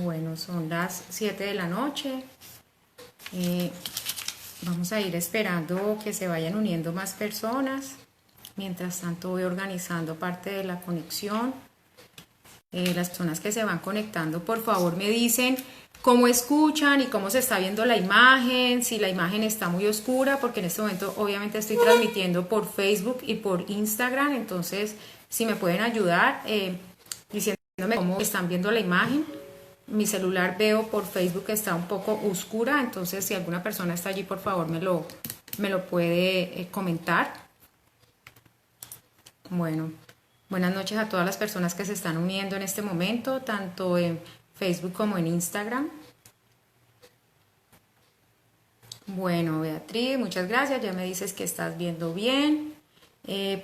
Bueno, son las 7 de la noche. Vamos a ir esperando que se vayan uniendo más personas. Mientras tanto voy organizando parte de la conexión. Las personas que se van conectando, por favor me dicen cómo escuchan y cómo se está viendo la imagen, si la imagen está muy oscura, porque en este momento obviamente estoy transmitiendo por Facebook y por Instagram. Entonces si me pueden ayudar diciéndome cómo están viendo la imagen. Mi celular veo por Facebook que está un poco oscura, entonces si alguna persona está allí, por favor me lo puede comentar. Bueno, buenas noches a todas las personas que se están uniendo en este momento, tanto en Facebook como en Instagram. Bueno, Beatriz, muchas gracias, ya me dices que estás viendo bien.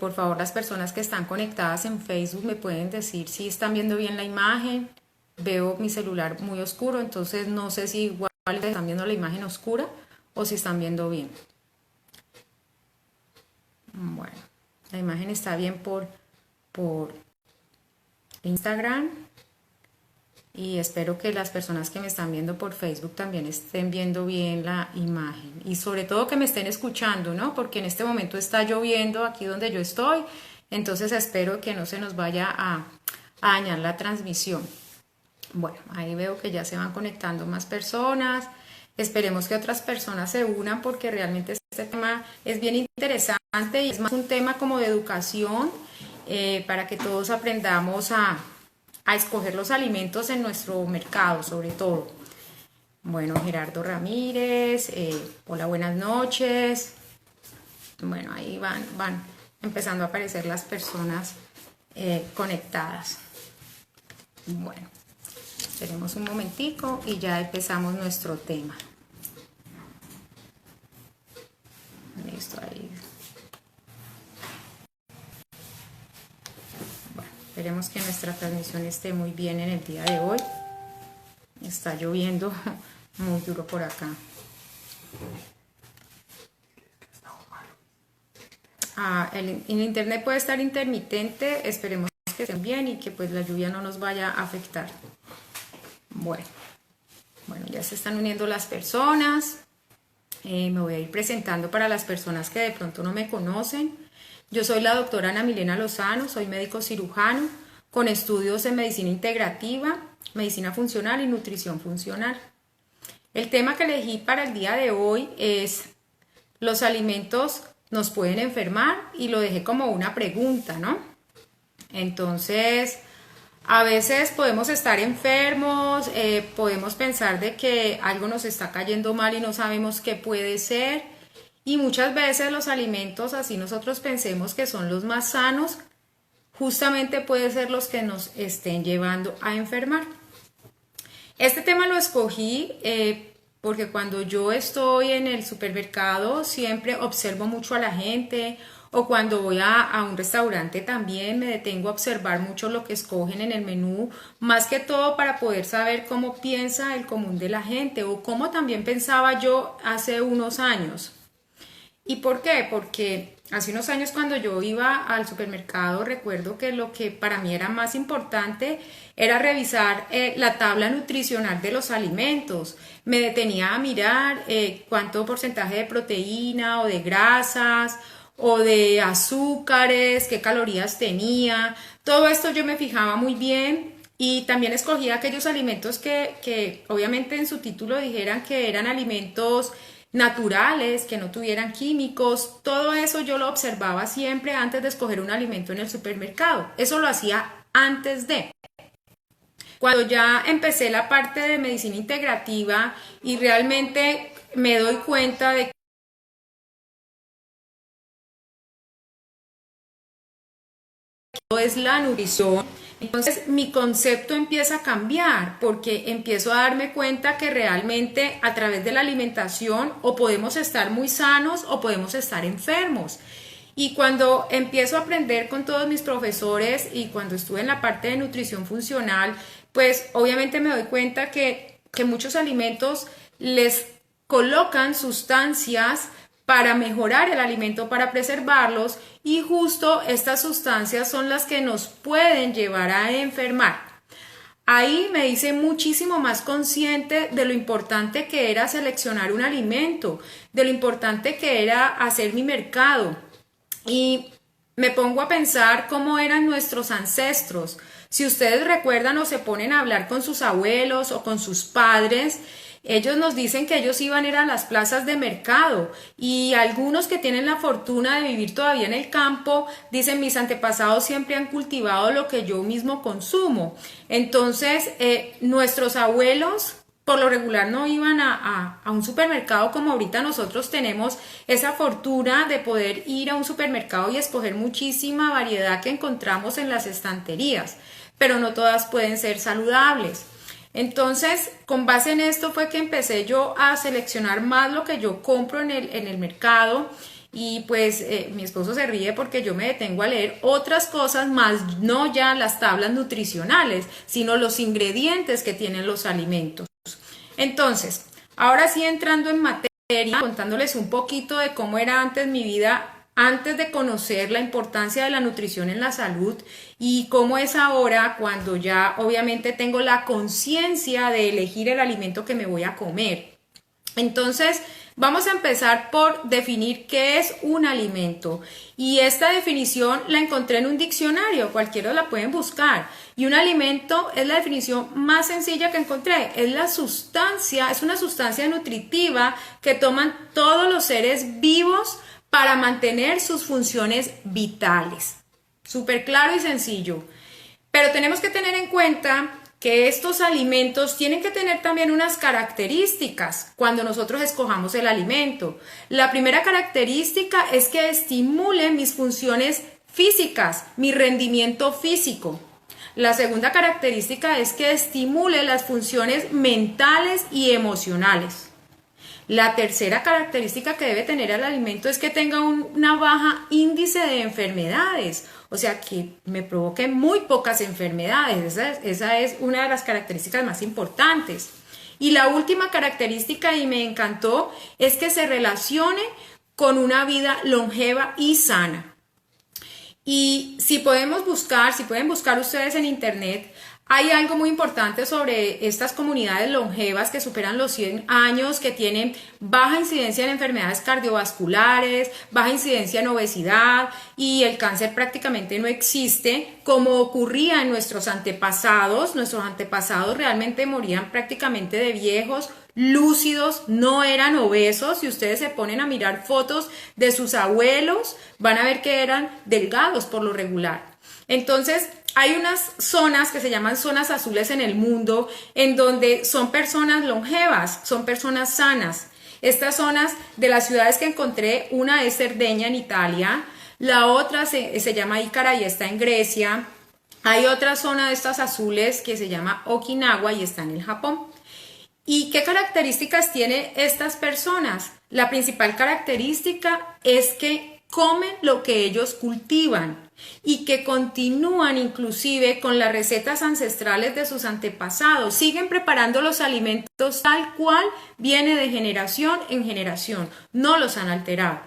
Por favor, las personas que están conectadas en Facebook me pueden decir si están viendo bien la imagen. Veo mi celular muy oscuro, entonces no sé si igual están viendo la imagen oscura o si están viendo bien. Bueno, la imagen está bien por Instagram y espero que las personas que me están viendo por Facebook también estén viendo bien la imagen y sobre todo que me estén escuchando, ¿no? Porque en este momento está lloviendo aquí donde yo estoy, entonces espero que no se nos vaya a dañar la transmisión. Bueno, ahí veo que ya se van conectando más personas. Esperemos que otras personas se unan porque realmente este tema es bien interesante y es más un tema como de educación para que todos aprendamos a escoger los alimentos en nuestro mercado, sobre todo. Bueno, Gerardo Ramírez, hola, buenas noches. Bueno, ahí van empezando a aparecer las personas conectadas. Bueno. Esperemos un momentico y ya empezamos nuestro tema. Listo, ahí. Bueno, esperemos que nuestra transmisión esté muy bien en el día de hoy. Está lloviendo muy duro por acá. El internet puede estar intermitente, esperemos que estén bien y que pues la lluvia no nos vaya a afectar. Bueno, ya se están uniendo las personas. Me voy a ir presentando para las personas que de pronto no me conocen. Yo soy la doctora Ana Milena Lozano, soy médico cirujano con estudios en medicina integrativa, medicina funcional y nutrición funcional. El tema que elegí para el día de hoy es: los alimentos nos pueden enfermar, y lo dejé como una pregunta, ¿no? Entonces, a veces podemos estar enfermos, podemos pensar de que algo nos está cayendo mal y no sabemos qué puede ser. Y muchas veces los alimentos, así nosotros pensemos que son los más sanos, justamente pueden ser los que nos estén llevando a enfermar. Este tema lo escogí porque cuando yo estoy en el supermercado siempre observo mucho a la gente, o cuando voy a un restaurante también me detengo a observar mucho lo que escogen en el menú, más que todo para poder saber cómo piensa el común de la gente o cómo también pensaba yo hace unos años. ¿Y por qué? Porque hace unos años cuando yo iba al supermercado recuerdo que lo que para mí era más importante era revisar la tabla nutricional de los alimentos. Me detenía a mirar cuánto porcentaje de proteína o de grasas o de azúcares, qué calorías tenía. Todo esto yo me fijaba muy bien y también escogía aquellos alimentos que obviamente en su título dijeran que eran alimentos naturales, que no tuvieran químicos. Todo eso yo lo observaba siempre antes de escoger un alimento en el supermercado. Eso lo hacía antes de. Cuando ya empecé la parte de medicina integrativa y realmente me doy cuenta de es la nutrición, entonces mi concepto empieza a cambiar porque empiezo a darme cuenta que realmente a través de la alimentación o podemos estar muy sanos o podemos estar enfermos. Y cuando empiezo a aprender con todos mis profesores y cuando estuve en la parte de nutrición funcional, pues obviamente me doy cuenta que muchos alimentos les colocan sustancias para mejorar el alimento, para preservarlos, y justo estas sustancias son las que nos pueden llevar a enfermar. Ahí me hice muchísimo más consciente de lo importante que era seleccionar un alimento, de lo importante que era hacer mi mercado. Y me pongo a pensar cómo eran nuestros ancestros. Si ustedes recuerdan o se ponen a hablar con sus abuelos o con sus padres, ellos nos dicen que ellos iban a ir a las plazas de mercado, y algunos que tienen la fortuna de vivir todavía en el campo dicen: mis antepasados siempre han cultivado lo que yo mismo consumo. Entonces, nuestros abuelos por lo regular no iban a un supermercado como ahorita nosotros tenemos esa fortuna de poder ir a un supermercado y escoger muchísima variedad que encontramos en las estanterías, pero no todas pueden ser saludables. Entonces, con base en esto fue que empecé yo a seleccionar más lo que yo compro en el mercado. Y pues mi esposo se ríe porque yo me detengo a leer otras cosas más, no ya las tablas nutricionales, sino los ingredientes que tienen los alimentos. Entonces, ahora sí, entrando en materia, contándoles un poquito de cómo era antes mi vida, antes de conocer la importancia de la nutrición en la salud, y cómo es ahora cuando ya obviamente tengo la conciencia de elegir el alimento que me voy a comer. Entonces, vamos a empezar por definir qué es un alimento, y esta definición la encontré en un diccionario, cualquiera la pueden buscar. Y un alimento es la definición más sencilla que encontré: es la sustancia, es una sustancia nutritiva que toman todos los seres vivos para mantener sus funciones vitales. Súper claro y sencillo. Pero tenemos que tener en cuenta que estos alimentos tienen que tener también unas características cuando nosotros escojamos el alimento. La primera característica es que estimule mis funciones físicas, mi rendimiento físico. La segunda característica es que estimule las funciones mentales y emocionales. La tercera característica que debe tener el alimento es que tenga una baja índice de enfermedades, o sea, que me provoque muy pocas enfermedades. Esa es una de las características más importantes. Y la última característica, y me encantó, es que se relacione con una vida longeva y sana. Y si pueden buscar ustedes en internet, hay algo muy importante sobre estas comunidades longevas que superan los 100 años, que tienen baja incidencia en enfermedades cardiovasculares, baja incidencia en obesidad, y el cáncer prácticamente no existe, como ocurría en nuestros antepasados. Nuestros antepasados realmente morían prácticamente de viejos, lúcidos, no eran obesos. Si ustedes se ponen a mirar fotos de sus abuelos, van a ver que eran delgados por lo regular. Entonces, hay unas zonas que se llaman zonas azules en el mundo, en donde son personas longevas, son personas sanas. Estas zonas de las ciudades que encontré, una es Cerdeña en Italia, la otra se llama Ícara y está en Grecia. Hay otra zona de estas azules que se llama Okinawa y está en el Japón. ¿Y qué características tienen estas personas? La principal característica es que comen lo que ellos cultivan y que continúan inclusive con las recetas ancestrales de sus antepasados. Siguen preparando los alimentos tal cual viene de generación en generación. No los han alterado.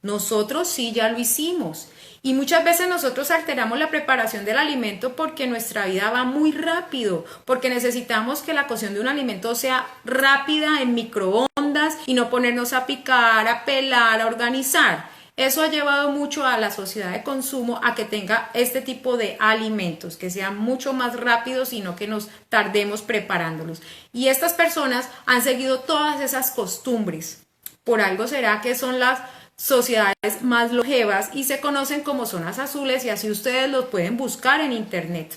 Nosotros sí ya lo hicimos. Y muchas veces nosotros alteramos la preparación del alimento porque nuestra vida va muy rápido, porque necesitamos que la cocción de un alimento sea rápida en microondas y no ponernos a picar, a pelar, a organizar. Eso ha llevado mucho a la sociedad de consumo a que tenga este tipo de alimentos, que sean mucho más rápidos y no que nos tardemos preparándolos. Y estas personas han seguido todas esas costumbres. Por algo será que son las sociedades más longevas y se conocen como zonas azules, y así ustedes los pueden buscar en internet.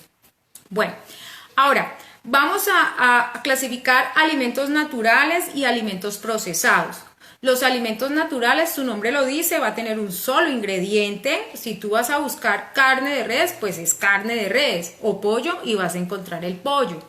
Bueno, ahora vamos a clasificar alimentos naturales y alimentos procesados. Los alimentos naturales, su nombre lo dice, va a tener un solo ingrediente. Si tú vas a buscar carne de res, pues es carne de res, o pollo y vas a encontrar el pollo.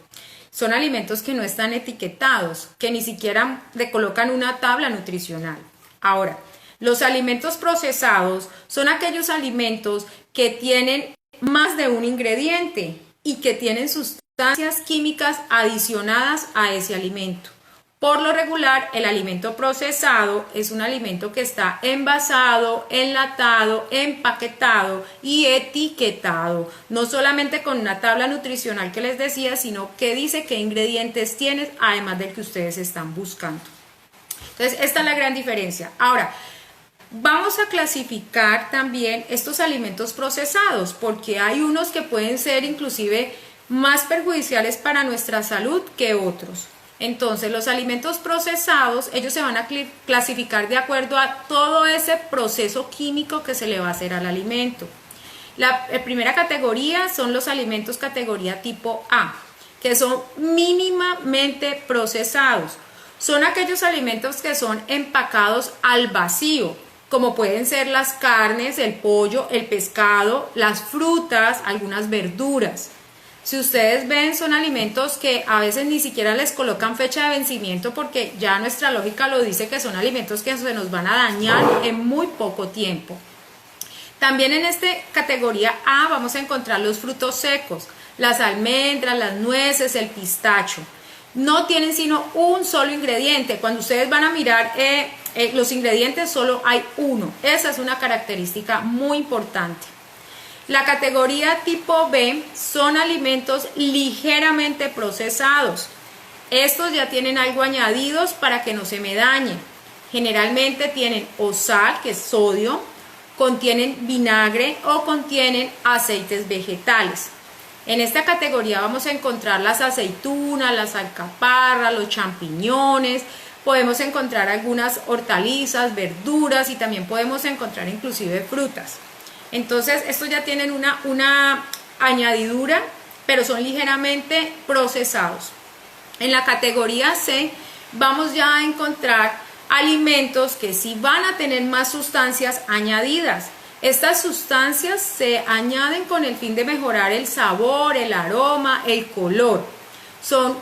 Son alimentos que no están etiquetados, que ni siquiera le colocan una tabla nutricional. Ahora, los alimentos procesados son aquellos alimentos que tienen más de un ingrediente y que tienen sustancias químicas adicionadas a ese alimento. Por lo regular, el alimento procesado es un alimento que está envasado, enlatado, empaquetado y etiquetado. No solamente con una tabla nutricional que les decía, sino que dice qué ingredientes tiene, además del que ustedes están buscando. Entonces, esta es la gran diferencia. Ahora, vamos a clasificar también estos alimentos procesados, porque hay unos que pueden ser inclusive más perjudiciales para nuestra salud que otros. Entonces, los alimentos procesados, ellos se van a clasificar de acuerdo a todo ese proceso químico que se le va a hacer al alimento. La primera categoría son los alimentos categoría tipo A, que son mínimamente procesados. Son aquellos alimentos que son empacados al vacío, como pueden ser las carnes, el pollo, el pescado, las frutas, algunas verduras. Si ustedes ven, son alimentos que a veces ni siquiera les colocan fecha de vencimiento porque ya nuestra lógica lo dice que son alimentos que se nos van a dañar en muy poco tiempo. También en esta categoría A vamos a encontrar los frutos secos, las almendras, las nueces, el pistacho. No tienen sino un solo ingrediente. Cuando ustedes van a mirar los ingredientes, solo hay uno. Esa es una característica muy importante. La categoría tipo B son alimentos ligeramente procesados. Estos ya tienen algo añadidos para que no se me dañen. Generalmente tienen o sal, que es sodio, contienen vinagre o contienen aceites vegetales. En esta categoría vamos a encontrar las aceitunas, las alcaparras, los champiñones, podemos encontrar algunas hortalizas, verduras y también podemos encontrar inclusive frutas. Entonces, estos ya tienen una añadidura, pero son ligeramente procesados. En la categoría C vamos ya a encontrar alimentos que sí van a tener más sustancias añadidas. Estas sustancias se añaden con el fin de mejorar el sabor, el aroma, el color. Son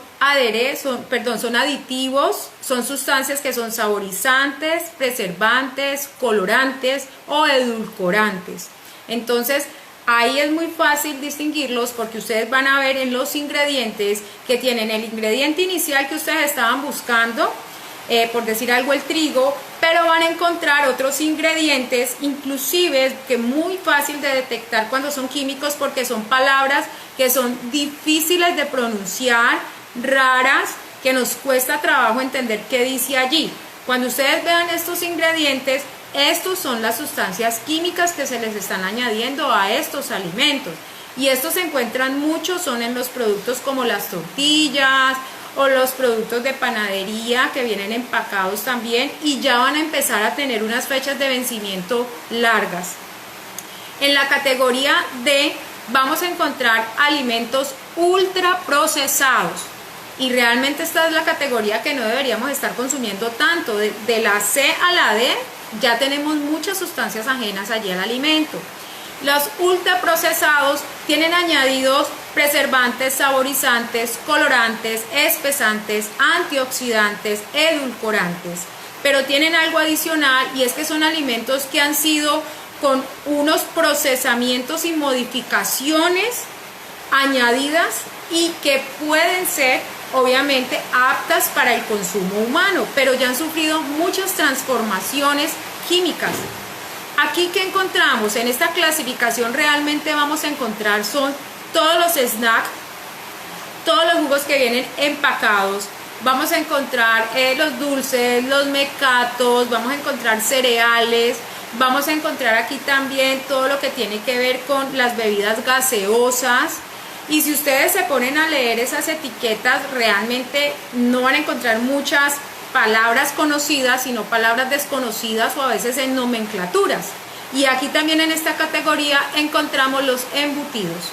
aditivos, son sustancias que son saborizantes, preservantes, colorantes o edulcorantes. Entonces, ahí es muy fácil distinguirlos porque ustedes van a ver en los ingredientes que tienen el ingrediente inicial que ustedes estaban buscando, por decir algo el trigo, pero van a encontrar otros ingredientes, inclusive que es muy fácil de detectar cuando son químicos porque son palabras que son difíciles de pronunciar, raras, que nos cuesta trabajo entender qué dice allí. Cuando ustedes vean estos ingredientes, estos son las sustancias químicas que se les están añadiendo a estos alimentos. Y estos se encuentran muchos, son en los productos como las tortillas o los productos de panadería que vienen empacados también y ya van a empezar a tener unas fechas de vencimiento largas. En la categoría D vamos a encontrar alimentos ultraprocesados. Y realmente esta es la categoría que no deberíamos estar consumiendo tanto. De la C a la D ya tenemos muchas sustancias ajenas allí al alimento. Los ultraprocesados tienen añadidos preservantes, saborizantes, colorantes, espesantes, antioxidantes, edulcorantes. Pero tienen algo adicional y es que son alimentos que han sido con unos procesamientos y modificaciones añadidas y que pueden ser obviamente aptas para el consumo humano, pero ya han sufrido muchas transformaciones químicas. Aquí, ¿qué encontramos? En esta clasificación realmente vamos a encontrar son todos los snacks, todos los jugos que vienen empacados, vamos a encontrar los dulces, los mecatos, vamos a encontrar cereales, vamos a encontrar aquí también todo lo que tiene que ver con las bebidas gaseosas. Y si ustedes se ponen a leer esas etiquetas, realmente no van a encontrar muchas palabras conocidas, sino palabras desconocidas o a veces en nomenclaturas. Y aquí también en esta categoría encontramos los embutidos.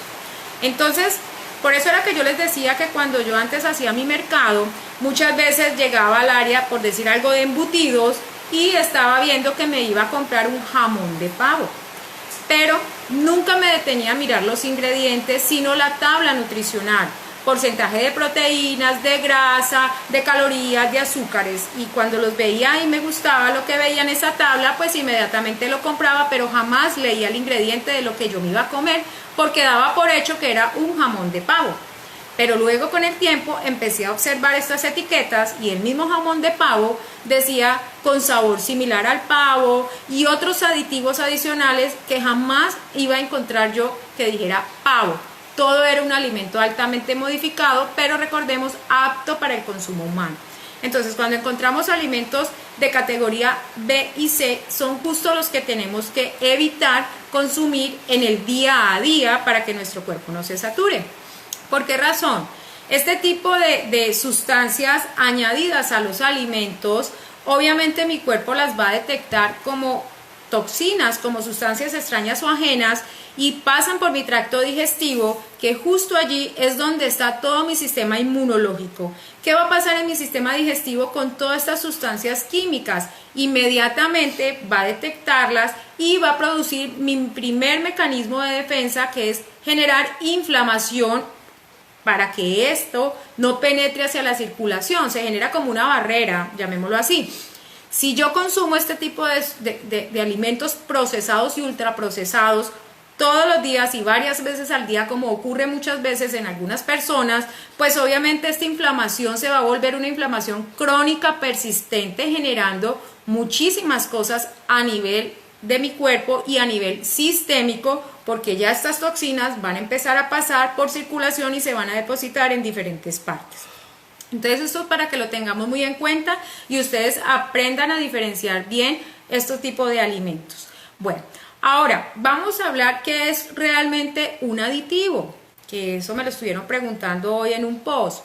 Entonces, por eso era que yo les decía que cuando yo antes hacía mi mercado, muchas veces llegaba al área, por decir algo, de embutidos y estaba viendo que me iba a comprar un jamón de pavo. Pero nunca me detenía a mirar los ingredientes, sino la tabla nutricional, porcentaje de proteínas, de grasa, de calorías, de azúcares. Y cuando los veía y me gustaba lo que veía en esa tabla, pues inmediatamente lo compraba, pero jamás leía el ingrediente de lo que yo me iba a comer, porque daba por hecho que era un jamón de pavo. Pero luego con el tiempo empecé a observar estas etiquetas y el mismo jamón de pavo decía con sabor similar al pavo y otros aditivos adicionales que jamás iba a encontrar yo que dijera pavo. Todo era un alimento altamente modificado, pero recordemos, apto para el consumo humano. Entonces, cuando encontramos alimentos de categoría B y C, son justo los que tenemos que evitar consumir en el día a día para que nuestro cuerpo no se sature. ¿Por qué razón? Este tipo de sustancias añadidas a los alimentos, obviamente mi cuerpo las va a detectar como toxinas, como sustancias extrañas o ajenas, y pasan por mi tracto digestivo, que justo allí es donde está todo mi sistema inmunológico. ¿Qué va a pasar en mi sistema digestivo con todas estas sustancias químicas? Inmediatamente va a detectarlas y va a producir mi primer mecanismo de defensa, que es generar inflamación para que esto no penetre hacia la circulación. Se genera como una barrera, llamémoslo así. Si yo consumo este tipo de alimentos procesados y ultraprocesados todos los días y varias veces al día, como ocurre muchas veces en algunas personas, pues obviamente esta inflamación se va a volver una inflamación crónica persistente, generando muchísimas cosas a nivel de mi cuerpo y a nivel sistémico, porque ya estas toxinas van a empezar a pasar por circulación y se van a depositar en diferentes partes. Entonces esto es para que lo tengamos muy en cuenta y ustedes aprendan a diferenciar bien estos tipos de alimentos. Bueno, ahora vamos a hablar qué es realmente un aditivo, que eso me lo estuvieron preguntando hoy en un post.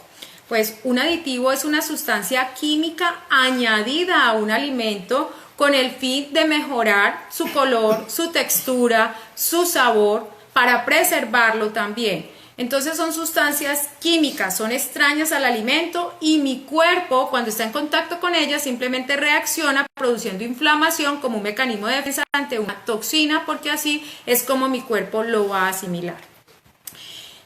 Pues un aditivo es una sustancia química añadida a un alimento con el fin de mejorar su color, su textura, su sabor, para preservarlo también. Entonces son sustancias químicas, son extrañas al alimento y mi cuerpo, cuando está en contacto con ellas, simplemente reacciona produciendo inflamación como un mecanismo de defensa ante una toxina, porque así es como mi cuerpo lo va a asimilar.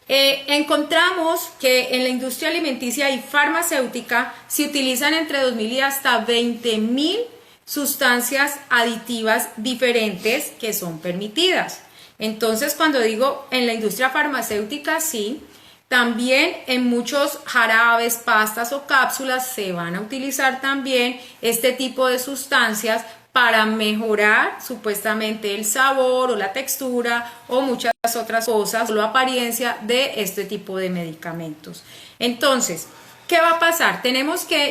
Encontramos que en la industria alimenticia y farmacéutica se utilizan entre 2.000 y hasta 20.000 sustancias aditivas diferentes que son permitidas. Entonces, cuando digo en la industria farmacéutica, sí, también en muchos jarabes, pastas o cápsulas se van a utilizar también este tipo de sustancias para mejorar supuestamente el sabor o la textura o muchas otras cosas o la apariencia de este tipo de medicamentos. Entonces, ¿qué va a pasar?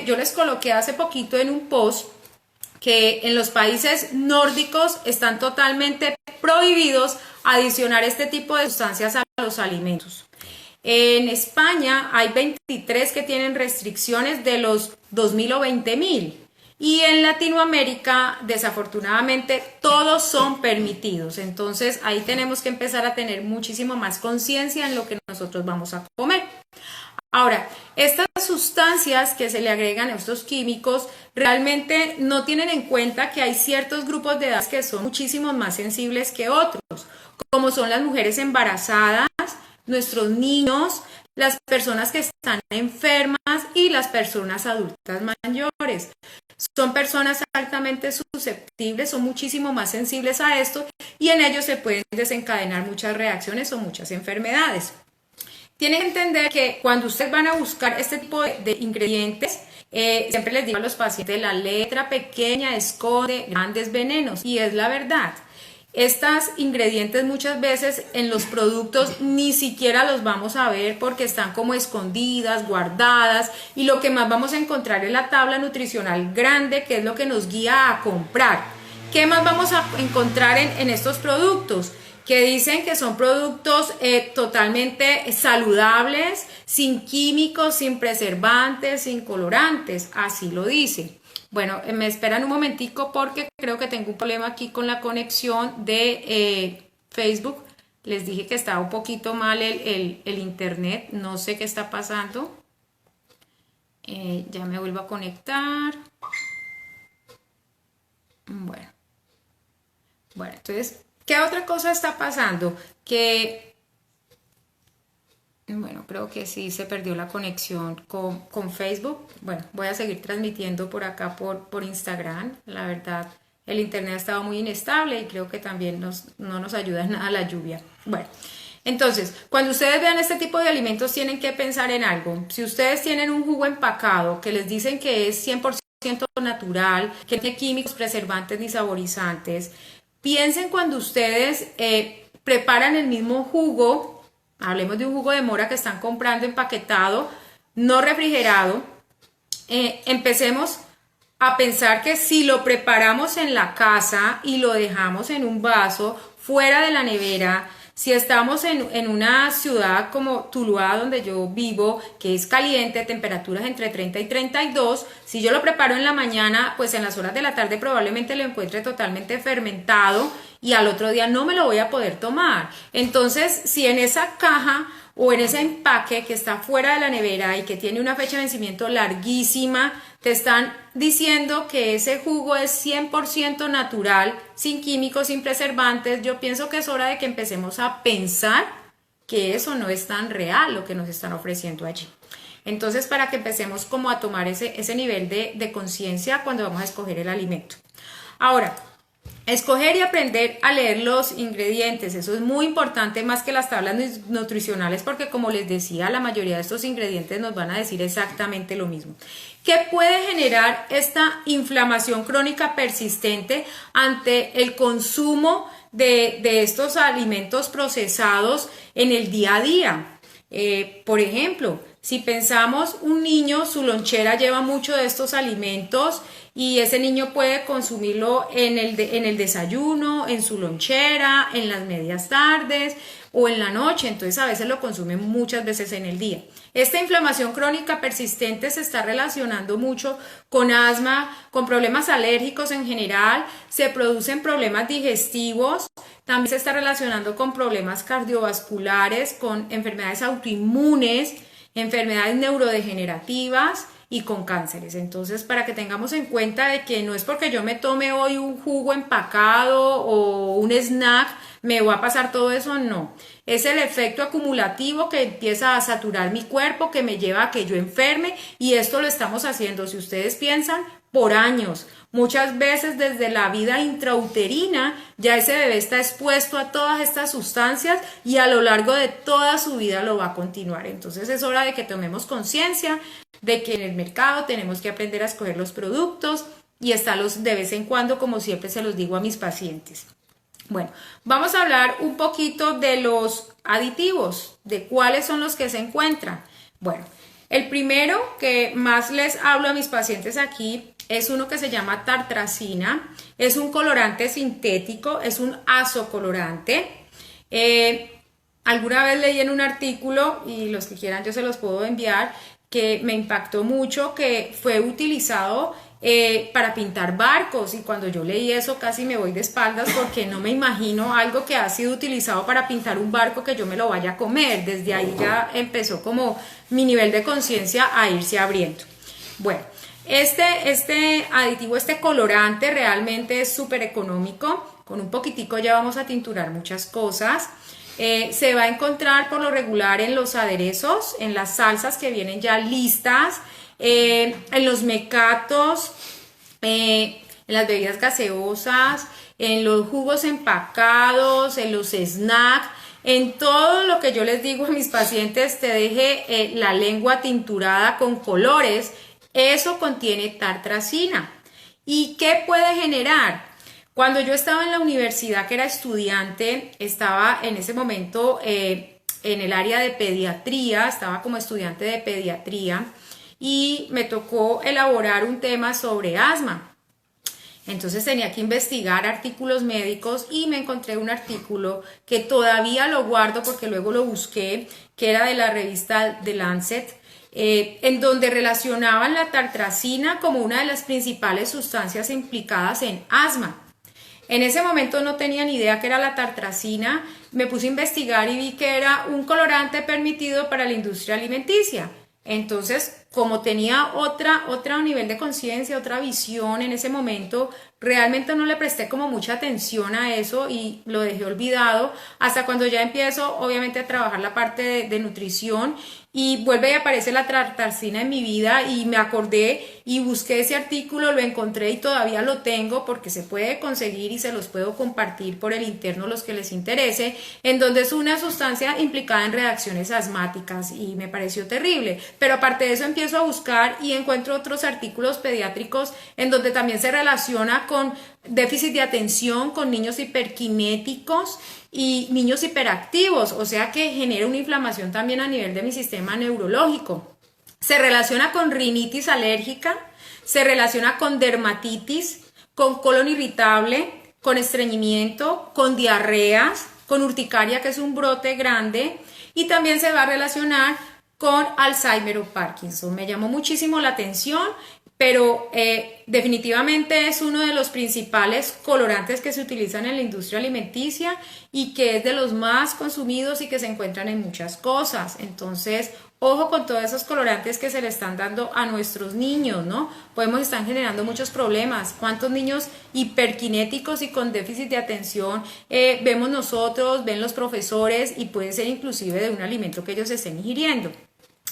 Yo les coloqué hace poquito en un post que en los países nórdicos están totalmente prohibidos adicionar este tipo de sustancias a los alimentos. En España hay 23 que tienen restricciones de los 2.000 o 20.000. Y en Latinoamérica, desafortunadamente, todos son permitidos. Entonces, ahí tenemos que empezar a tener muchísimo más conciencia en lo que nosotros vamos a comer. Ahora, estas sustancias que se le agregan a estos químicos realmente no tienen en cuenta que hay ciertos grupos de edad que son muchísimo más sensibles que otros, como son las mujeres embarazadas, nuestros niños, las personas que están enfermas y las personas adultas mayores. Son personas altamente susceptibles, son muchísimo más sensibles a esto y en ellos se pueden desencadenar muchas reacciones o muchas enfermedades. Tienen que entender que cuando ustedes van a buscar este tipo de ingredientes, siempre les digo a los pacientes, la letra pequeña esconde grandes venenos, y es la verdad. Estos ingredientes muchas veces en los productos ni siquiera los vamos a ver porque están como escondidas, guardadas, y lo que más vamos a encontrar es la tabla nutricional grande, que es lo que nos guía a comprar. ¿Qué más vamos a encontrar en estos productos? Que dicen que son productos totalmente saludables, sin químicos, sin preservantes, sin colorantes, así lo dice. Bueno, me esperan un momentico porque creo que tengo un problema aquí con la conexión de Facebook. Les dije que estaba un poquito mal el internet, no sé qué está pasando. Ya me vuelvo a conectar. Bueno, entonces, ¿qué otra cosa está pasando? Bueno, creo que sí se perdió la conexión con Facebook. Bueno, voy a seguir transmitiendo por acá por Instagram. La verdad, el internet ha estado muy inestable y creo que también no nos ayuda en nada la lluvia. Bueno, Entonces, cuando ustedes vean este tipo de alimentos tienen que pensar en algo. Si ustedes tienen un jugo empacado que les dicen que es 100% natural, que no tiene químicos, preservantes ni saborizantes, piensen cuando ustedes preparan el mismo jugo, hablemos de un jugo de mora que están comprando empaquetado, no refrigerado, empecemos a pensar que si lo preparamos en la casa y lo dejamos en un vaso fuera de la nevera, si estamos en una ciudad como Tuluá, donde yo vivo, que es caliente, temperaturas entre 30 y 32, si yo lo preparo en la mañana, pues en las horas de la tarde probablemente lo encuentre totalmente fermentado y al otro día no me lo voy a poder tomar. Entonces, si en esa caja o en ese empaque que está fuera de la nevera y que tiene una fecha de vencimiento larguísima, te están diciendo que ese jugo es 100% natural, sin químicos, sin preservantes, yo pienso que es hora de que empecemos a pensar que eso no es tan real lo que nos están ofreciendo allí. Entonces, para que empecemos como a tomar ese nivel de conciencia cuando vamos a escoger el alimento. Ahora, escoger y aprender a leer los ingredientes, eso es muy importante más que las tablas nutricionales porque como les decía, la mayoría de estos ingredientes nos van a decir exactamente lo mismo. ¿Qué puede generar esta inflamación crónica persistente ante el consumo de estos alimentos procesados en el día a día? Por ejemplo, si pensamos un niño, su lonchera lleva mucho de estos alimentos y ese niño puede consumirlo en el desayuno, en su lonchera, en las medias tardes o en la noche, entonces a veces lo consume muchas veces en el día. Esta inflamación crónica persistente se está relacionando mucho con asma, con problemas alérgicos en general, se producen problemas digestivos, también se está relacionando con problemas cardiovasculares, con enfermedades autoinmunes, enfermedades neurodegenerativas y con cánceres. Entonces, para que tengamos en cuenta de que no es porque yo me tome hoy un jugo empacado o un snack, me va a pasar todo eso, no. Es el efecto acumulativo que empieza a saturar mi cuerpo, que me lleva a que yo enferme y esto lo estamos haciendo, si ustedes piensan, por años. Muchas veces desde la vida intrauterina ya ese bebé está expuesto a todas estas sustancias y a lo largo de toda su vida lo va a continuar. Entonces es hora de que tomemos conciencia de que en el mercado tenemos que aprender a escoger los productos y estarlos de vez en cuando, como siempre se los digo a mis pacientes. Bueno, vamos a hablar un poquito de los aditivos, de cuáles son los que se encuentran. Bueno, el primero que más les hablo a mis pacientes aquí es uno que se llama tartrazina, es un colorante sintético, es un azocolorante. Alguna vez leí en un artículo, y los que quieran yo se los puedo enviar, que me impactó mucho, que fue utilizado para pintar barcos y cuando yo leí eso casi me voy de espaldas porque no me imagino algo que ha sido utilizado para pintar un barco que yo me lo vaya a comer. Desde ahí ya empezó como mi nivel de conciencia a irse abriendo. Bueno, este aditivo, este colorante realmente es súper económico, con un poquitico ya vamos a tinturar muchas cosas. Se va a encontrar por lo regular en los aderezos, en las salsas que vienen ya listas, en los mecatos, en las bebidas gaseosas, en los jugos empacados, en los snacks, en todo lo que yo les digo a mis pacientes, te deje la lengua tinturada con colores, eso contiene tartrazina. ¿Y qué puede generar? Cuando yo estaba en la universidad, que era estudiante, estaba en ese momento en el área de pediatría, estaba como estudiante de pediatría y me tocó elaborar un tema sobre asma. Entonces tenía que investigar artículos médicos y me encontré un artículo que todavía lo guardo porque luego lo busqué, que era de la revista The Lancet, en donde relacionaban la tartrazina como una de las principales sustancias implicadas en asma. En ese momento no tenía ni idea que era la tartrazina, me puse a investigar y vi que era un colorante permitido para la industria alimenticia. Entonces como tenía otro nivel de conciencia, otra visión en ese momento, realmente no le presté como mucha atención a eso y lo dejé olvidado hasta cuando ya empiezo obviamente a trabajar la parte de nutrición y vuelve y aparece la tartarsina en mi vida y me acordé y busqué ese artículo, lo encontré y todavía lo tengo porque se puede conseguir y se los puedo compartir por el interno los que les interese, en donde es una sustancia implicada en reacciones asmáticas y me pareció terrible, pero aparte de eso empiezo a buscar y encuentro otros artículos pediátricos en donde también se relaciona con déficit de atención, con niños hiperkinéticos y niños hiperactivos, o sea que genera una inflamación también a nivel de mi sistema neurológico. Se relaciona con rinitis alérgica, se relaciona con dermatitis, con colon irritable, con estreñimiento, con diarreas, con urticaria, que es un brote grande, y también se va a relacionar con Alzheimer o Parkinson. Me llamó muchísimo la atención, pero definitivamente es uno de los principales colorantes que se utilizan en la industria alimenticia y que es de los más consumidos y que se encuentran en muchas cosas. Entonces, ojo con todos esos colorantes que se le están dando a nuestros niños, ¿no? Podemos estar generando muchos problemas. ¿Cuántos niños hiperkinéticos y con déficit de atención vemos nosotros, ven los profesores y puede ser inclusive de un alimento que ellos estén ingiriendo?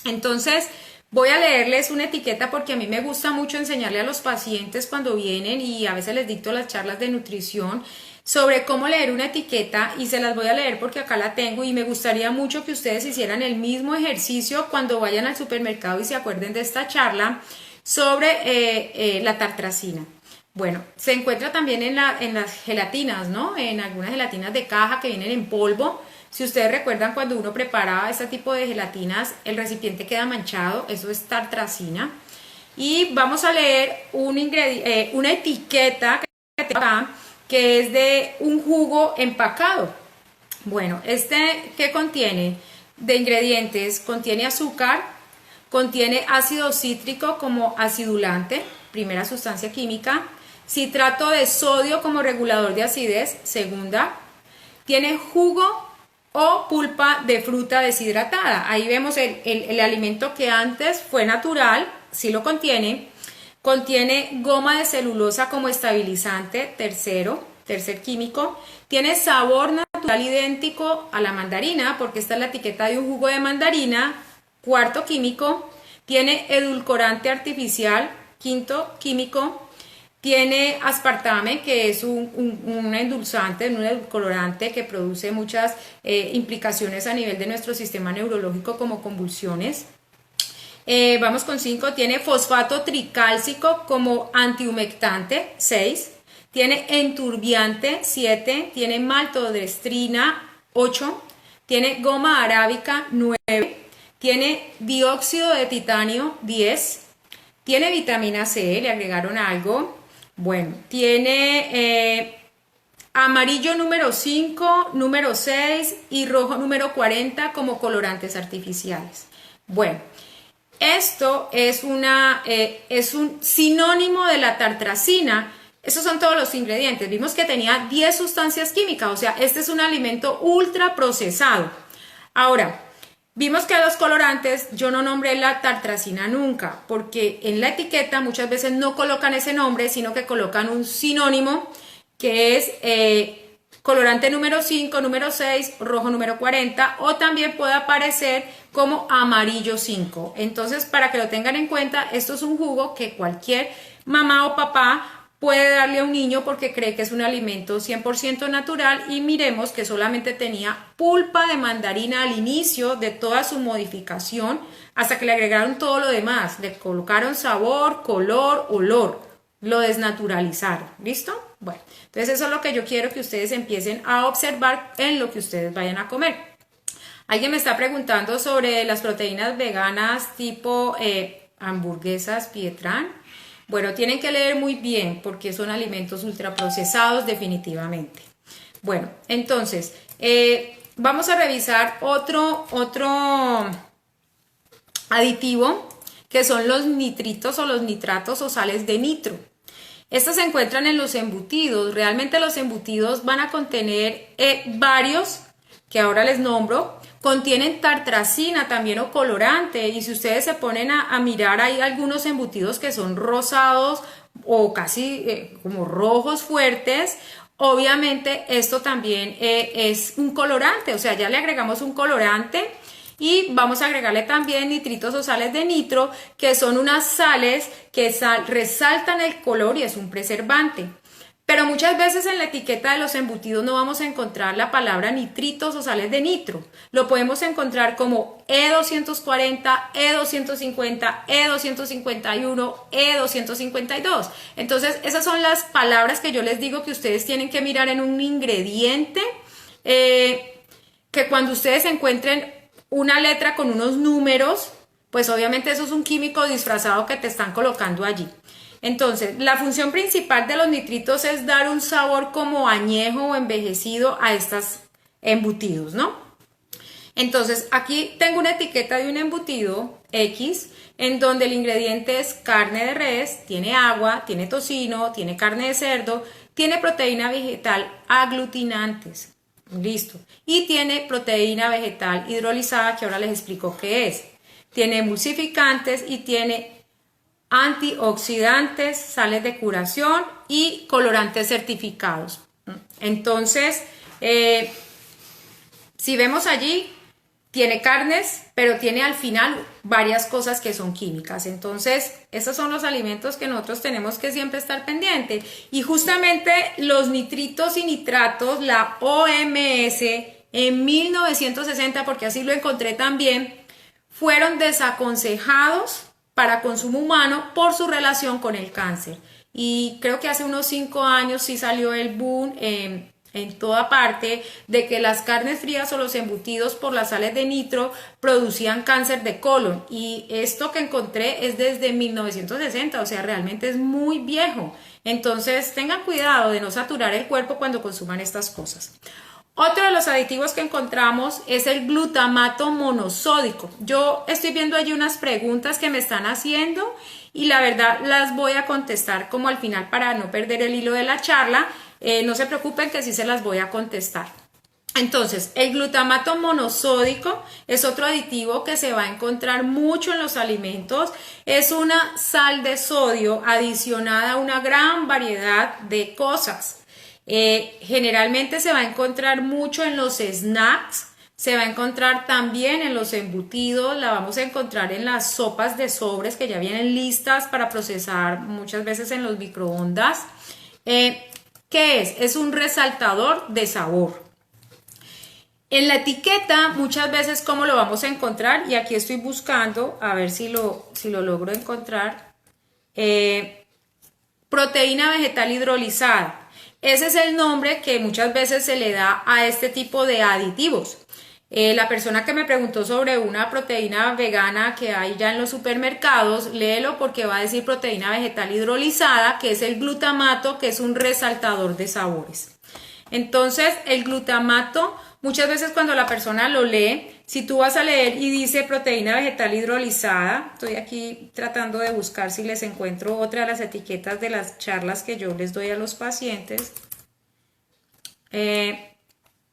Entonces, voy a leerles una etiqueta porque a mí me gusta mucho enseñarle a los pacientes cuando vienen y a veces les dicto las charlas de nutrición sobre cómo leer una etiqueta y se las voy a leer porque acá la tengo y me gustaría mucho que ustedes hicieran el mismo ejercicio cuando vayan al supermercado y se acuerden de esta charla sobre la tartrazina. Bueno, se encuentra también en las gelatinas, ¿no? En algunas gelatinas de caja que vienen en polvo. Si ustedes recuerdan cuando uno preparaba este tipo de gelatinas, el recipiente queda manchado, eso es tartrazina. Y vamos a leer una etiqueta que tengo acá, que es de un jugo empacado. Bueno, ¿qué contiene? De ingredientes, contiene azúcar, contiene ácido cítrico como acidulante, primera sustancia química, citrato de sodio como regulador de acidez, segunda, tiene jugo o pulpa de fruta deshidratada. Ahí vemos el alimento que antes fue natural, sí lo contiene. Contiene goma de celulosa como estabilizante, tercer químico. Tiene sabor natural idéntico a la mandarina, porque esta es la etiqueta de un jugo de mandarina. Cuarto químico. Tiene edulcorante artificial, quinto químico. Tiene aspartame, que es un endulzante, un edulcorante que produce muchas implicaciones a nivel de nuestro sistema neurológico como convulsiones. Vamos con 5, tiene fosfato tricálcico como antihumectante, 6. Tiene enturbiante, 7. Tiene maltodextrina, 8. Tiene goma arábica, 9. Tiene dióxido de titanio, 10. Tiene vitamina C, le agregaron algo. Bueno, tiene amarillo número 5, número 6 y rojo número 40 como colorantes artificiales. Bueno, esto es un sinónimo de la tartrazina. Esos son todos los ingredientes. Vimos que tenía 10 sustancias químicas, o sea, este es un alimento ultra procesado. Ahora, vimos que los colorantes, yo no nombré la tartrazina nunca, porque en la etiqueta muchas veces no colocan ese nombre, sino que colocan un sinónimo que es colorante número 5, número 6, rojo número 40, o también puede aparecer como amarillo 5. Entonces, para que lo tengan en cuenta, esto es un jugo que cualquier mamá o papá puede darle a un niño porque cree que es un alimento 100% natural, y miremos que solamente tenía pulpa de mandarina al inicio de toda su modificación hasta que le agregaron todo lo demás, le colocaron sabor, color, olor, lo desnaturalizaron, ¿listo? Bueno, entonces eso es lo que yo quiero que ustedes empiecen a observar en lo que ustedes vayan a comer. Alguien me está preguntando sobre las proteínas veganas tipo hamburguesas Pietran. Bueno, tienen que leer muy bien porque son alimentos ultraprocesados definitivamente. Bueno, entonces, vamos a revisar otro aditivo que son los nitritos o los nitratos o sales de nitro. Estos se encuentran en los embutidos. Realmente los embutidos van a contener varios que ahora les nombro, contienen tartrazina también o colorante, y si ustedes se ponen a mirar, hay algunos embutidos que son rosados o casi como rojos fuertes. Obviamente esto también es un colorante, o sea, ya le agregamos un colorante y vamos a agregarle también nitritos o sales de nitro, que son unas sales que resaltan el color y es un preservante. Pero muchas veces en la etiqueta de los embutidos no vamos a encontrar la palabra nitritos o sales de nitro. Lo podemos encontrar como E240, E250, E251, E252. Entonces, esas son las palabras que yo les digo que ustedes tienen que mirar en un ingrediente, que cuando ustedes encuentren una letra con unos números, pues obviamente eso es un químico disfrazado que te están colocando allí. Entonces, la función principal de los nitritos es dar un sabor como añejo o envejecido a estos embutidos, ¿no? Entonces, aquí tengo una etiqueta de un embutido X, en donde el ingrediente es carne de res, tiene agua, tiene tocino, tiene carne de cerdo, tiene proteína vegetal aglutinantes, listo, y tiene proteína vegetal hidrolizada, que ahora les explico qué es. Tiene emulsificantes y tiene antioxidantes, sales de curación y colorantes certificados. Entonces, si vemos allí, tiene carnes, pero tiene al final varias cosas que son químicas. Entonces, esos son los alimentos que nosotros tenemos que siempre estar pendientes. Y justamente los nitritos y nitratos, la OMS, en 1960, porque así lo encontré también, fueron desaconsejados para consumo humano por su relación con el cáncer. Y creo que hace unos 5 años sí salió el boom en toda parte de que las carnes frías o los embutidos por las sales de nitro producían cáncer de colon. Y esto que encontré es desde 1960, o sea, realmente es muy viejo. Entonces tengan cuidado de no saturar el cuerpo cuando consuman estas cosas. Otro de los aditivos que encontramos es el glutamato monosódico. Yo estoy viendo allí unas preguntas que me están haciendo y la verdad las voy a contestar como al final para no perder el hilo de la charla. No se preocupen que sí se las voy a contestar. Entonces, el glutamato monosódico es otro aditivo que se va a encontrar mucho en los alimentos. Es una sal de sodio adicionada a una gran variedad de cosas. Generalmente se va a encontrar mucho en los snacks, se va a encontrar también en los embutidos, la vamos a encontrar en las sopas de sobres que ya vienen listas para procesar muchas veces en los microondas. ¿Qué es? Es un resaltador de sabor. En la etiqueta muchas veces, ¿cómo lo vamos a encontrar? Y aquí estoy buscando, a ver si lo logro encontrar. Proteína vegetal hidrolizada. Ese es el nombre que muchas veces se le da a este tipo de aditivos. La persona que me preguntó sobre una proteína vegana que hay ya en los supermercados, léelo porque va a decir proteína vegetal hidrolizada, que es el glutamato, que es un resaltador de sabores. Entonces, el glutamato, muchas veces cuando la persona lo lee, si tú vas a leer y dice proteína vegetal hidrolizada, estoy aquí tratando de buscar si les encuentro otra de las etiquetas de las charlas que yo les doy a los pacientes.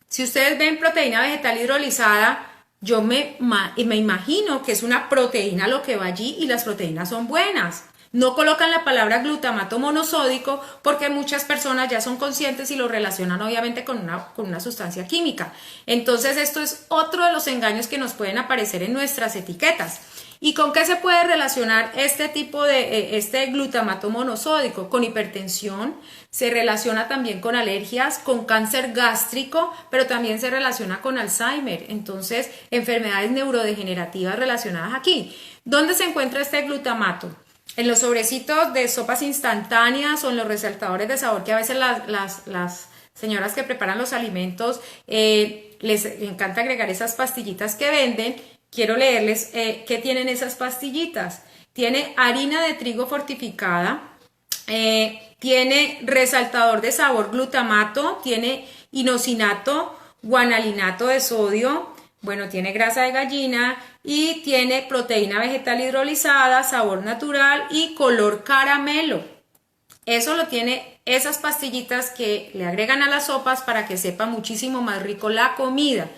Si ustedes ven proteína vegetal hidrolizada, yo me imagino que es una proteína lo que va allí y las proteínas son buenas. No colocan la palabra glutamato monosódico porque muchas personas ya son conscientes y lo relacionan obviamente con una sustancia química. Entonces esto es otro de los engaños que nos pueden aparecer en nuestras etiquetas. ¿Y con qué se puede relacionar este tipo de este glutamato monosódico? Con hipertensión, se relaciona también con alergias, con cáncer gástrico, pero también se relaciona con Alzheimer. Entonces, enfermedades neurodegenerativas relacionadas aquí. ¿Dónde se encuentra este glutamato? En los sobrecitos de sopas instantáneas o en los resaltadores de sabor que a veces las señoras que preparan los alimentos les encanta agregar esas pastillitas que venden. Quiero leerles qué tienen esas pastillitas. Tiene harina de trigo fortificada, tiene resaltador de sabor glutamato, tiene inosinato, guanalinato de sodio, bueno, tiene grasa de gallina y tiene proteína vegetal hidrolizada, sabor natural y color caramelo. Eso lo tiene esas pastillitas que le agregan a las sopas para que sepa muchísimo más rico la comida.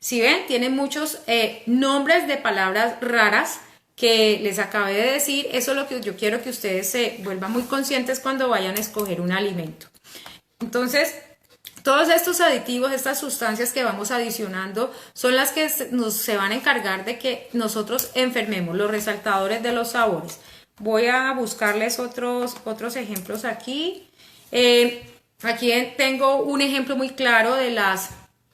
Si ven, tienen muchos nombres de palabras raras que les acabé de decir. Eso es lo que yo quiero que ustedes se vuelvan muy conscientes cuando vayan a escoger un alimento. Entonces, todos estos aditivos, estas sustancias que vamos adicionando, son las que se van a encargar de que nosotros enfermemos, los resaltadores de los sabores. Voy a buscarles otros ejemplos aquí. Aquí tengo un ejemplo muy claro de las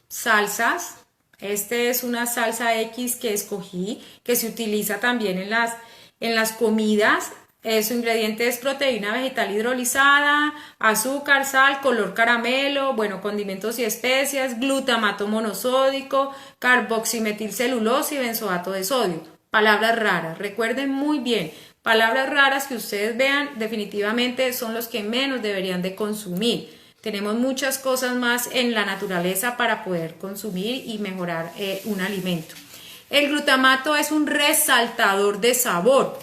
salsas. Este es una salsa X que escogí, que se utiliza también en las comidas. Su ingrediente es proteína vegetal hidrolizada, azúcar, sal, color caramelo, bueno, condimentos y especias, glutamato monosódico, carboximetilcelulosa y benzoato de sodio. Palabras raras, recuerden muy bien, palabras raras que ustedes vean definitivamente son los que menos deberían de consumir. Tenemos muchas cosas más en la naturaleza para poder consumir y mejorar un alimento. El glutamato es un resaltador de sabor.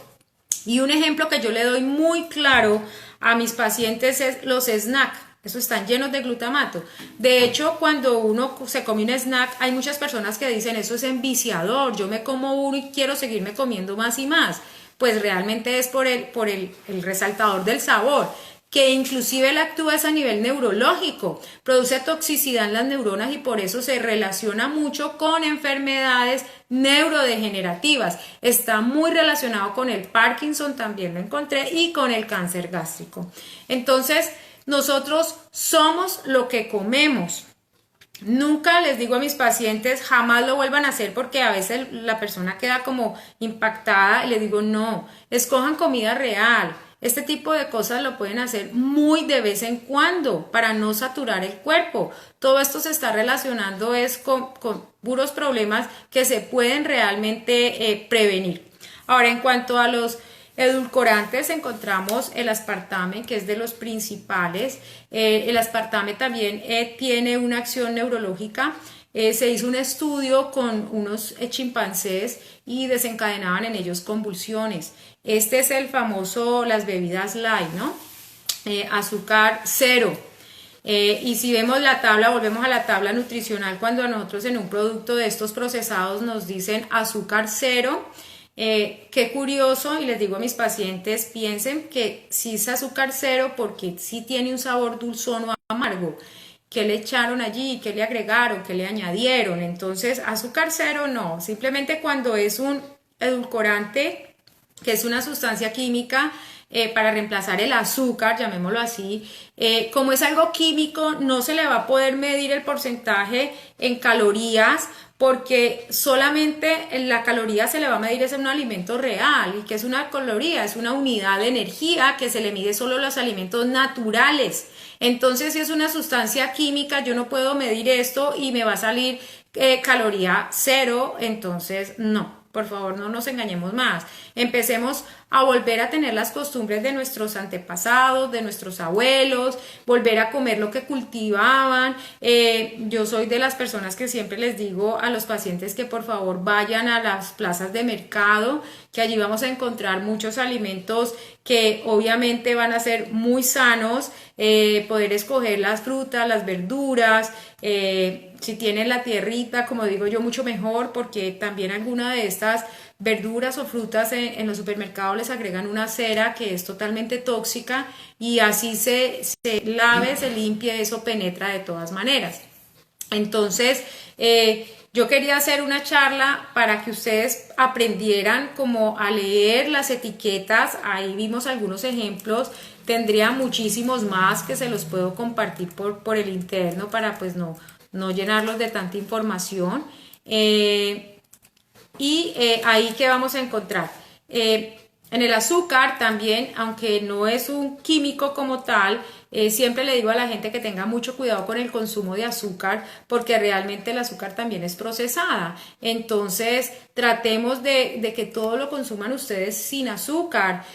Y un ejemplo que yo le doy muy claro a mis pacientes es los snacks. Esos están llenos de glutamato. De hecho, cuando uno se come un snack, hay muchas personas que dicen eso es enviciador. Yo me como uno y quiero seguirme comiendo más y más. Pues realmente es por el resaltador del sabor, que inclusive él actúa a nivel neurológico, produce toxicidad en las neuronas y por eso se relaciona mucho con enfermedades neurodegenerativas. Está muy relacionado con el Parkinson, también lo encontré, y con el cáncer gástrico. Entonces, nosotros somos lo que comemos. Nunca les digo a mis pacientes, jamás lo vuelvan a hacer porque a veces la persona queda como impactada y les digo, no, escojan comida real. Este tipo de cosas lo pueden hacer muy de vez en cuando para no saturar el cuerpo. Todo esto se está relacionando con puros problemas que se pueden realmente prevenir. Ahora, en cuanto a los edulcorantes, encontramos el aspartame, que es de los principales. El aspartame también tiene una acción neurológica. Se hizo un estudio con unos chimpancés y desencadenaban en ellos convulsiones. Este es el famoso, las bebidas light, ¿no? Azúcar cero. Y si vemos la tabla, volvemos a la tabla nutricional, cuando a nosotros en un producto de estos procesados nos dicen azúcar cero, qué curioso, y les digo a mis pacientes, piensen que sí es azúcar cero porque sí tiene un sabor dulzón o amargo. ¿Qué le echaron allí? ¿Qué le agregaron? ¿Qué le añadieron? Entonces, azúcar cero no, simplemente cuando es un edulcorante, que es una sustancia química para reemplazar el azúcar, llamémoslo así, como es algo químico, no se le va a poder medir el porcentaje en calorías, porque solamente la caloría se le va a medir es en un alimento real. ¿Y qué es una caloría? Es una unidad de energía que se le mide solo a los alimentos naturales. Entonces, si es una sustancia química, yo no puedo medir esto y me va a salir caloría cero, entonces no. Por favor, no nos engañemos más. Empecemos a volver a tener las costumbres de nuestros antepasados, de nuestros abuelos, volver a comer lo que cultivaban. Yo soy de las personas que siempre les digo a los pacientes que por favor vayan a las plazas de mercado, que allí vamos a encontrar muchos alimentos que obviamente van a ser muy sanos, poder escoger las frutas, las verduras, si tienen la tierrita, como digo yo, mucho mejor, porque también alguna de estas verduras o frutas en los supermercados les agregan una cera que es totalmente tóxica y así se lave, se limpie, eso penetra de todas maneras. Entonces, yo quería hacer una charla para que ustedes aprendieran como a leer las etiquetas. Ahí vimos algunos ejemplos, tendría muchísimos más que se los puedo compartir por el interno para pues no llenarlos de tanta información. Ahí que vamos a encontrar en el azúcar también, aunque no es un químico como tal, siempre le digo a la gente que tenga mucho cuidado con el consumo de azúcar, porque realmente el azúcar también es procesada. Entonces tratemos de que todo lo consuman ustedes sin azúcar.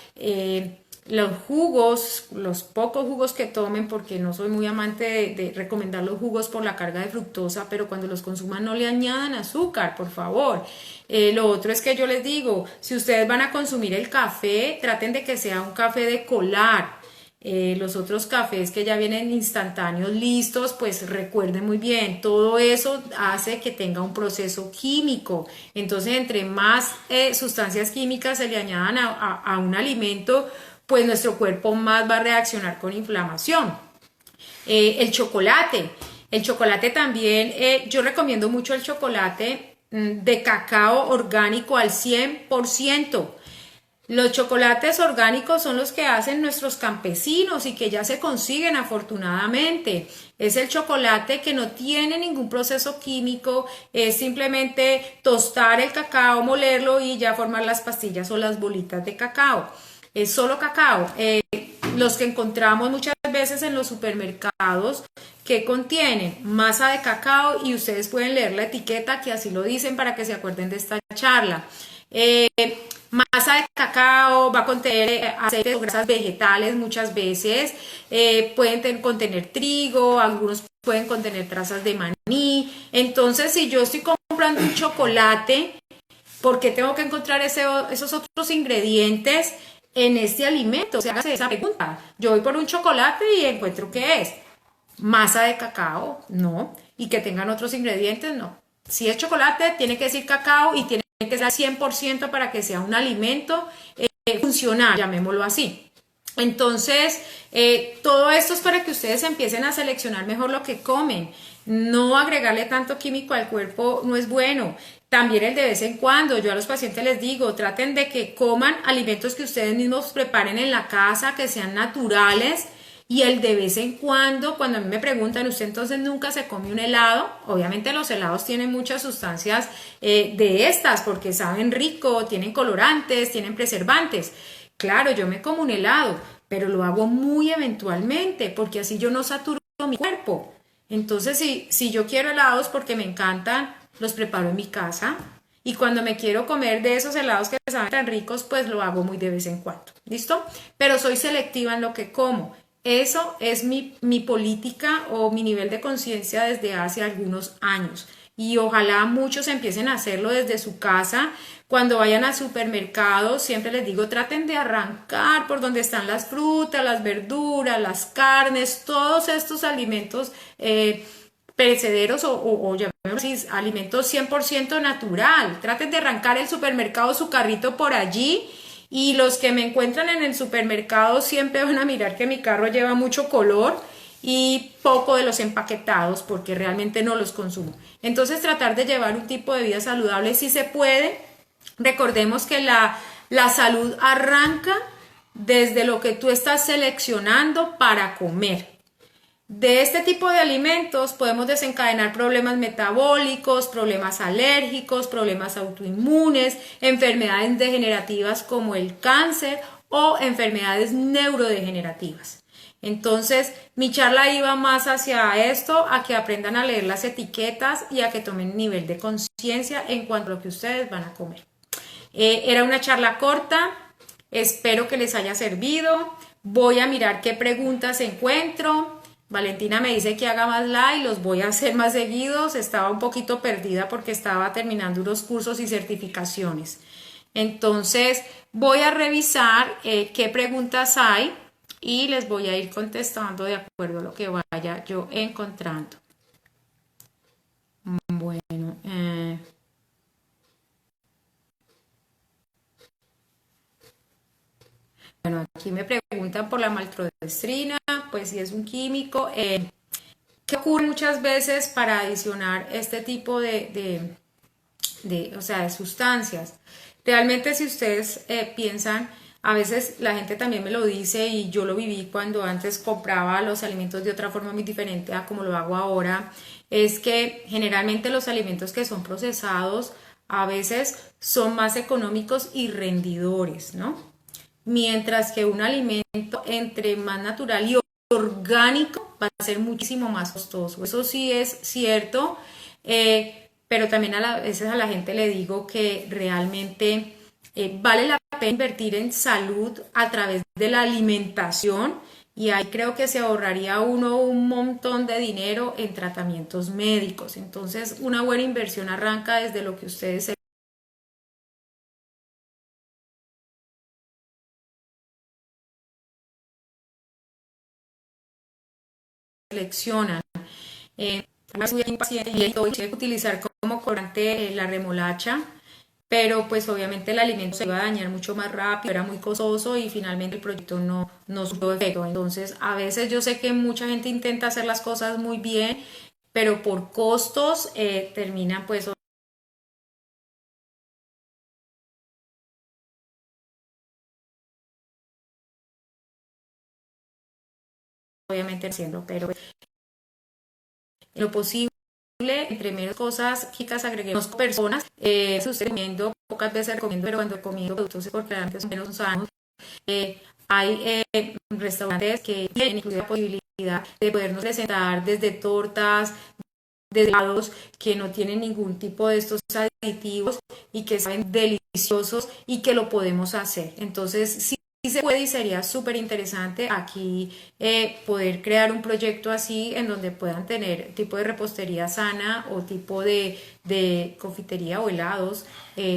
Los jugos, los pocos jugos que tomen, porque no soy muy amante de recomendar los jugos por la carga de fructosa, pero cuando los consuman no le añadan azúcar, por favor. Lo otro es que yo les digo, si ustedes van a consumir el café, traten de que sea un café de colar. los otros cafés que ya vienen instantáneos listos, pues recuerden muy bien, todo eso hace que tenga un proceso químico. Entonces, entre más sustancias químicas se le añadan a un alimento, pues nuestro cuerpo más va a reaccionar con inflamación. El chocolate. El chocolate también, yo recomiendo mucho el chocolate de cacao orgánico al 100%. Los chocolates orgánicos son los que hacen nuestros campesinos y que ya se consiguen afortunadamente. Es el chocolate que no tiene ningún proceso químico, es simplemente tostar el cacao, molerlo y ya formar las pastillas o las bolitas de cacao. Es solo cacao. Los que encontramos muchas veces en los supermercados que contienen masa de cacao y ustedes pueden leer la etiqueta que así lo dicen para que se acuerden de esta charla. Masa de cacao va a contener aceites o grasas vegetales muchas veces, pueden contener trigo, algunos pueden contener trazas de maní. Entonces, si yo estoy comprando un chocolate, ¿por qué tengo que encontrar esos otros ingredientes en este alimento? O sea, hágase esa pregunta. Yo voy por un chocolate y encuentro ¿qué es? Masa de cacao, no. Y que tengan otros ingredientes, no. Si es chocolate, tiene que decir cacao y tiene que ser al 100% para que sea un alimento funcional, llamémoslo así. Entonces, todo esto es para que ustedes empiecen a seleccionar mejor lo que comen. No agregarle tanto químico al cuerpo no es bueno. También el de vez en cuando, yo a los pacientes les digo, traten de que coman alimentos que ustedes mismos preparen en la casa, que sean naturales. Y el de vez en cuando a mí me preguntan, ¿usted entonces nunca se come un helado? Obviamente los helados tienen muchas sustancias de estas porque saben rico, tienen colorantes, tienen preservantes. Claro, yo me como un helado, pero lo hago muy eventualmente porque así yo no saturo mi cuerpo. Entonces, si yo quiero helados porque me encantan, los preparo en mi casa. Y cuando me quiero comer de esos helados que saben tan ricos, pues lo hago muy de vez en cuando. ¿Listo? Pero soy selectiva en lo que como. Eso es mi política o mi nivel de conciencia desde hace algunos años. Y ojalá muchos empiecen a hacerlo desde su casa. Cuando vayan al supermercado, siempre les digo, traten de arrancar por donde están las frutas, las verduras, las carnes, todos estos alimentos perecederos o llamémoslo así, alimentos 100% natural. Traten de arrancar el supermercado, su carrito por allí. Y los que me encuentran en el supermercado siempre van a mirar que mi carro lleva mucho color y poco de los empaquetados porque realmente no los consumo. Entonces tratar de llevar un tipo de vida saludable si se puede. Recordemos que la salud arranca desde lo que tú estás seleccionando para comer. De este tipo de alimentos podemos desencadenar problemas metabólicos, problemas alérgicos, problemas autoinmunes, enfermedades degenerativas como el cáncer o enfermedades neurodegenerativas. Entonces, mi charla iba más hacia esto, a que aprendan a leer las etiquetas y a que tomen nivel de conciencia en cuanto a lo que ustedes van a comer. Era una charla corta, espero que les haya servido. Voy a mirar qué preguntas encuentro. Valentina me dice que haga más live, los voy a hacer más seguidos. Estaba un poquito perdida porque estaba terminando unos cursos y certificaciones. Entonces voy a revisar qué preguntas hay y les voy a ir contestando de acuerdo a lo que vaya yo encontrando. Bueno, bueno, aquí me preguntan por la maltodextrina, pues si es un químico. ¿Qué ocurre muchas veces para adicionar este tipo de sustancias? Realmente si ustedes piensan, a veces la gente también me lo dice y yo lo viví cuando antes compraba los alimentos de otra forma muy diferente a como lo hago ahora, es que generalmente los alimentos que son procesados a veces son más económicos y rendidores, ¿no? Mientras que un alimento entre más natural y orgánico va a ser muchísimo más costoso. Eso sí es cierto, pero también a veces a la gente le digo que realmente vale la pena invertir en salud a través de la alimentación y ahí creo que se ahorraría uno un montón de dinero en tratamientos médicos. Entonces, una buena inversión arranca desde lo que ustedes se seleccionan. Y utilizar como colorante la remolacha, pero pues obviamente el alimento se iba a dañar mucho más rápido, era muy costoso y finalmente el proyecto no surtió efecto. Entonces a veces yo sé que mucha gente intenta hacer las cosas muy bien, pero por costos terminan pues obviamente haciendo, pero en lo posible, entre menos cosas químicas agreguemos personas, recomiendo, pocas veces recomiendo, pero cuando recomiendo productos es porque realmente son menos sanos. Hay restaurantes que tienen incluso la posibilidad de podernos presentar desde tortas, desde helados que no tienen ningún tipo de estos aditivos y que saben deliciosos y que lo podemos hacer. Entonces, sí se puede y sería súper interesante aquí poder crear un proyecto así en donde puedan tener tipo de repostería sana o tipo de confitería o helados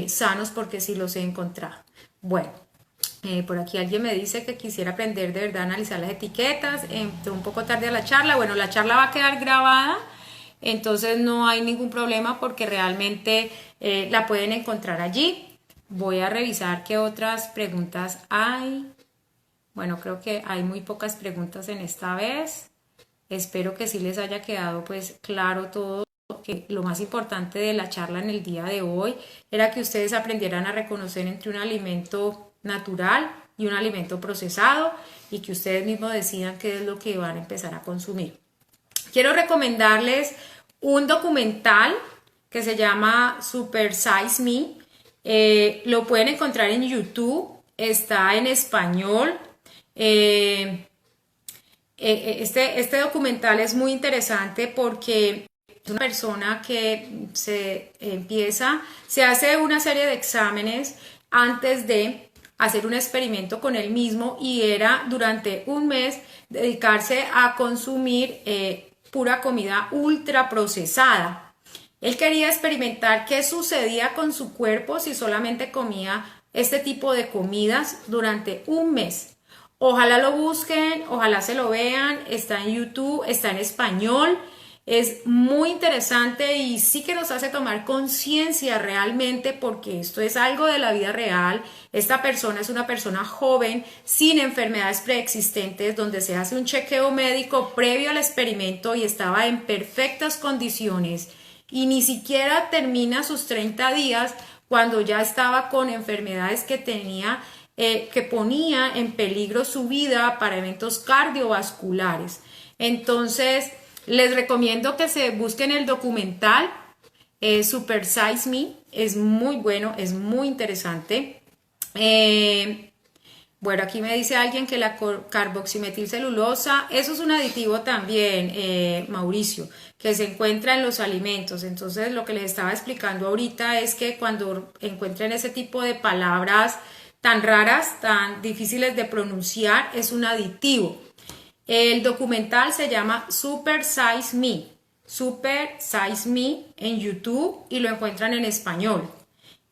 sanos, porque sí los he encontrado. Bueno. Por aquí alguien me dice que quisiera aprender de verdad a analizar las etiquetas. Entró un poco tarde a la charla. Bueno, la charla va a quedar grabada, entonces no hay ningún problema porque realmente la pueden encontrar allí. Voy a revisar qué otras preguntas hay. Bueno, creo que hay muy pocas preguntas en esta vez. Espero que sí les haya quedado pues claro todo. Que lo más importante de la charla en el día de hoy era que ustedes aprendieran a reconocer entre un alimento natural y un alimento procesado y que ustedes mismos decidan qué es lo que van a empezar a consumir. Quiero recomendarles un documental que se llama Super Size Me. Lo pueden encontrar en YouTube, está en español. Este documental es muy interesante porque es una persona que se hace una serie de exámenes antes de hacer un experimento con él mismo, y era durante un mes dedicarse a consumir pura comida ultra procesada. Él quería experimentar qué sucedía con su cuerpo si solamente comía este tipo de comidas durante un mes. Ojalá lo busquen, ojalá se lo vean, está en YouTube, está en español. Es muy interesante y sí que nos hace tomar conciencia realmente, porque esto es algo de la vida real. Esta persona es una persona joven, sin enfermedades preexistentes, donde se hace un chequeo médico previo al experimento y estaba en perfectas condiciones. Y ni siquiera termina sus 30 días cuando ya estaba con enfermedades que tenía, que ponía en peligro su vida para eventos cardiovasculares. Entonces, les recomiendo que se busquen el documental Super Size Me. Es muy bueno, es muy interesante. Bueno, aquí me dice alguien que la carboximetilcelulosa, eso es un aditivo también, Mauricio, que se encuentra en los alimentos. Entonces, lo que les estaba explicando ahorita es que cuando encuentren ese tipo de palabras tan raras, tan difíciles de pronunciar, es un aditivo. El documental se llama Super Size Me, Super Size Me en YouTube, y lo encuentran en español.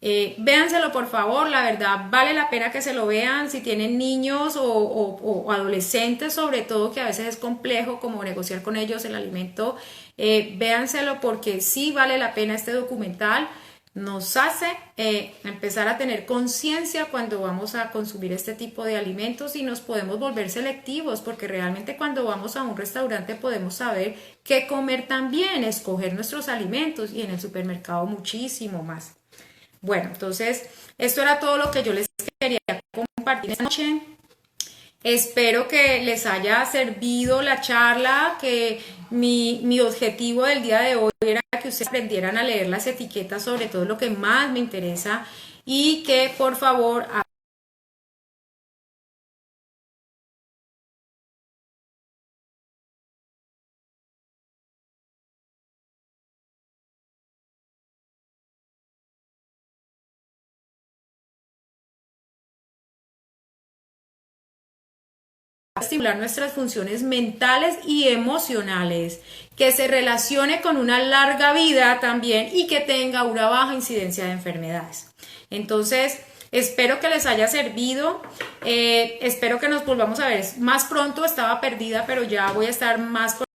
Véanselo por favor, la verdad vale la pena que se lo vean si tienen niños o adolescentes, sobre todo, que a veces es complejo como negociar con ellos el alimento. Véanselo porque sí vale la pena este documental. Nos hace empezar a tener conciencia cuando vamos a consumir este tipo de alimentos, y nos podemos volver selectivos, porque realmente cuando vamos a un restaurante podemos saber qué comer también, escoger nuestros alimentos, y en el supermercado muchísimo más. Bueno, entonces esto era todo lo que yo les quería compartir esta noche. Espero que les haya servido la charla, que mi objetivo del día de hoy era que ustedes aprendieran a leer las etiquetas, sobre todo lo que más me interesa, y que por favor estimular nuestras funciones mentales y emocionales, que se relacione con una larga vida también y que tenga una baja incidencia de enfermedades. Entonces, espero que les haya servido, espero que nos volvamos a ver más pronto. Estaba perdida, pero ya voy a estar más